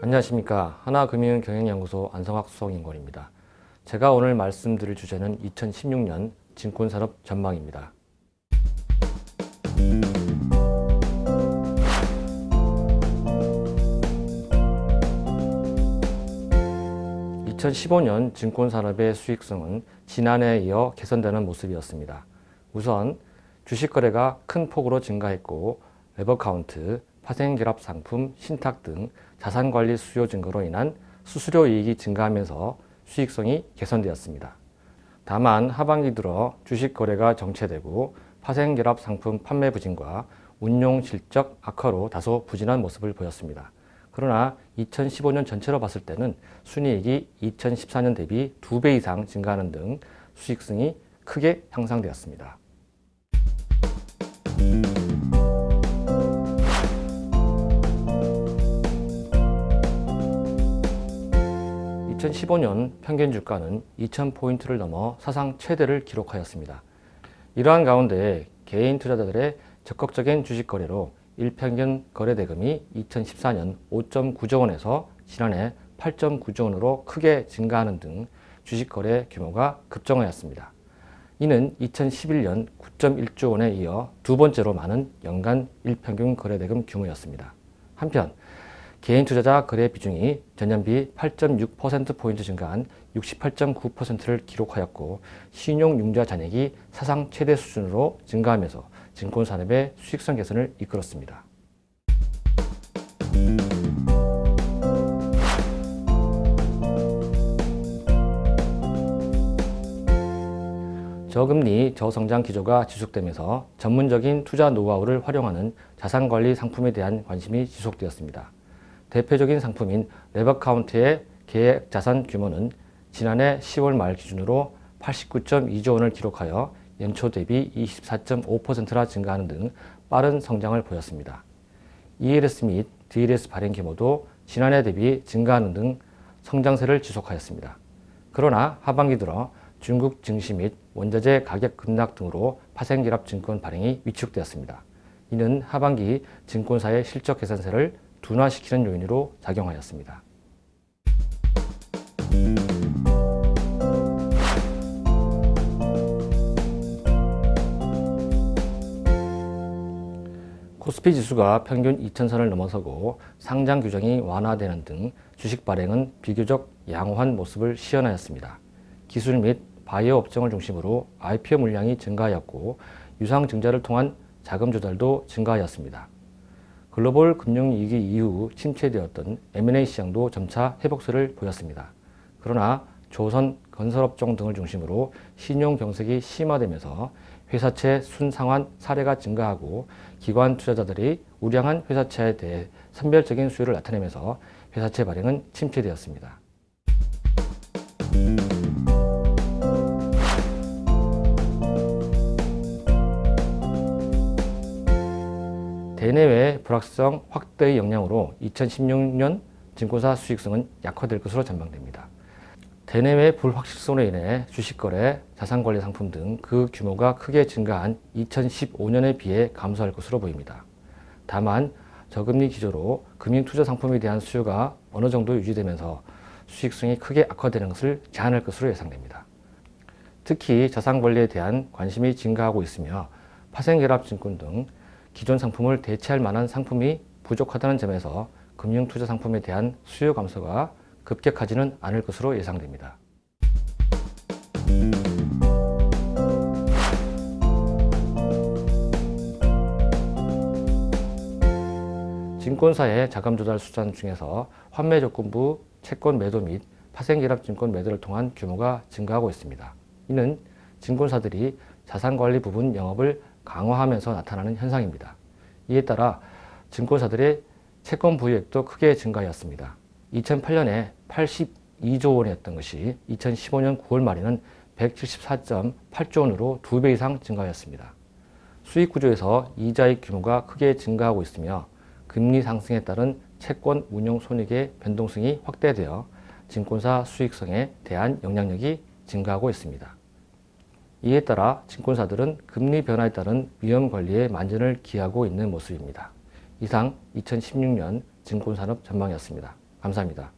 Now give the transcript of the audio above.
안녕하십니까. 하나금융경영연구소 안성학 수석연구원입니다. 제가 오늘 말씀드릴 주제는 2016년 증권산업 전망입니다. 2015년 증권산업의 수익성은 지난해에 이어 개선되는 모습이었습니다. 우선 주식거래가 큰 폭으로 증가했고 레버카운트, 파생결합 상품, 신탁 등 자산관리 수요 증가로 인한 수수료 이익이 증가하면서 수익성이 개선되었습니다. 다만 하반기 들어 주식거래가 정체되고 파생결합 상품 판매 부진과 운용 실적 악화로 다소 부진한 모습을 보였습니다. 그러나 2015년 전체로 봤을 때는 순이익이 2014년 대비 2배 이상 증가하는 등 수익성이 크게 향상되었습니다. 2015년 평균 주가는 2,000포인트를 넘어 사상 최대를 기록하였습니다. 이러한 가운데 개인 투자자들의 적극적인 주식 거래로 일평균 거래 대금이 2014년 5.9조 원에서 지난해 8.9조 원으로 크게 증가하는 등 주식 거래 규모가 급증하였습니다. 이는 2011년 9.1조 원에 이어 두 번째로 많은 연간 일평균 거래 대금 규모였습니다. 한편 개인 투자자 거래 비중이 전년비 8.6%포인트 증가한 68.9%를 기록하였고 신용융자 잔액이 사상 최대 수준으로 증가하면서 증권산업의 수익성 개선을 이끌었습니다. 저금리, 저성장 기조가 지속되면서 전문적인 투자 노하우를 활용하는 자산관리 상품에 대한 관심이 지속되었습니다. 대표적인 상품인 레버카운트의 계획 자산 규모는 지난해 10월 말 기준으로 89.2조 원을 기록하여 연초 대비 24.5%나 증가하는 등 빠른 성장을 보였습니다. ELS 및 DLS 발행 규모도 지난해 대비 증가하는 등 성장세를 지속하였습니다. 그러나 하반기 들어 중국 증시 및 원자재 가격 급락 등으로 파생결합 증권 발행이 위축되었습니다. 이는 하반기 증권사의 실적 개선세를 둔화시키는 요인으로 작용하였습니다. 코스피 지수가 평균 2000선을 넘어서고 상장 규정이 완화되는 등 주식 발행은 비교적 양호한 모습을 시현하였습니다. 기술 및 바이오 업종을 중심으로 IPO 물량이 증가하였고 유상증자를 통한 자금 조달도 증가하였습니다. 글로벌 금융위기 이후 침체되었던 M&A 시장도 점차 회복세를 보였습니다. 그러나 조선 건설업종 등을 중심으로 신용 경색이 심화되면서 회사채 순상환 사례가 증가하고 기관 투자자들이 우량한 회사채에 대해 선별적인 수요를 나타내면서 회사채 발행은 침체되었습니다. 대내외 불확실성 확대의 영향으로 2016년 증권사 수익성은 약화될 것으로 전망됩니다. 대내외 불확실성으로 인해 주식거래, 자산관리 상품 등 그 규모가 크게 증가한 2015년에 비해 감소할 것으로 보입니다. 다만 저금리 기조로 금융투자 상품에 대한 수요가 어느 정도 유지되면서 수익성이 크게 악화되는 것을 제한할 것으로 예상됩니다. 특히 자산관리에 대한 관심이 증가하고 있으며 파생결합증권 등 기존 상품을 대체할 만한 상품이 부족하다는 점에서 금융투자 상품에 대한 수요 감소가 급격하지는 않을 것으로 예상됩니다. 증권사의 자금 조달 수단 중에서 환매 조건부 채권 매도 및 파생결합 증권 매도를 통한 규모가 증가하고 있습니다. 이는 증권사들이 자산관리 부분 영업을 강화하면서 나타나는 현상입니다. 이에 따라 증권사들의 채권 보유액도 크게 증가하였습니다. 2008년에 82조 원이었던 것이 2015년 9월 말에는 174.8조 원으로 2배 이상 증가하였습니다. 수익 구조에서 이자의 규모가 크게 증가하고 있으며 금리 상승에 따른 채권 운용 손익의 변동성이 확대되어 증권사 수익성에 대한 영향력이 증가하고 있습니다. 이에 따라 증권사들은 금리 변화에 따른 위험 관리에 만전을 기하고 있는 모습입니다. 이상 2016년 증권산업 전망이었습니다. 감사합니다.